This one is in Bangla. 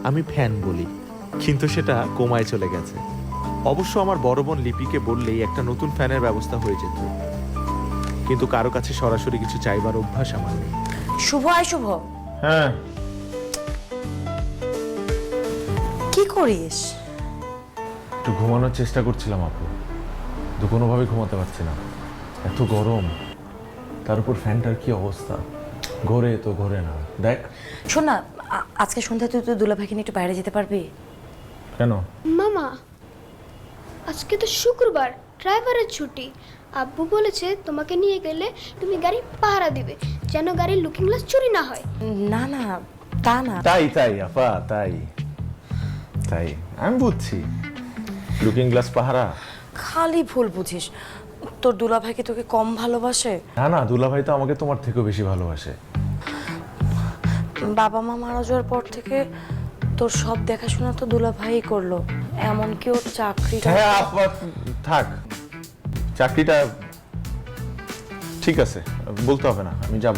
আমি ফ্যান বলি, কিন্তু সেটা কমায় চলে গেছে। অবশ্য আমার বড় বোন লিপিকে বললেই একটা নতুন ফ্যানের ব্যবস্থা হয়ে যেত, কিন্তু কারো কাছে সরাসরি কিছু চাইবার অভ্যাস আমার নেই। শুভ আয় শুভ, হ্যাঁ, কি করিস? একটু ঘুমানোর চেষ্টা করছিলাম আপু, তো কোনোভাবে ঘুমাতে পারছি না, এত গরম। তার উপর ফ্যানটার কি অবস্থা, ঘোরে তো ঘোরে না। দেখ শোন না, আজকে সন্ধ্যায় তুই তো দুলাভাইকে নিয়ে একটু বাইরে যেতে পারবি? কেন? মামা, আজকে তো শুক্রবার, ড্রাইভারের ছুটি। আব্বু বলেছে তোমাকে নিয়ে গেলে তুমি গাড়ি পাহারা দিবে, যেন গাড়ির লুকিং গ্লাস চুরি না হয়। না না, তা না। তাই তাই আপা, তাই তাই আমি বুঝছি, লুকিং গ্লাস পাহারা। খালি ভুল বুঝিস, তোর দুলাভাই কি তোকে কম ভালোবাসে? না না, দুলাভাই তো আমাকে তোমার থেকেও বেশি ভালোবাসে। বাবা মা মারা যাওয়ার পর থেকে তোর সব দেখাশোনা তো দুলাভাই করলো, এমনকি ওর চাকরিটা। হ্যাঁ আপা, থাক, চাকরিটা ঠিক আছে, বলতে হবে না, আমি যাব।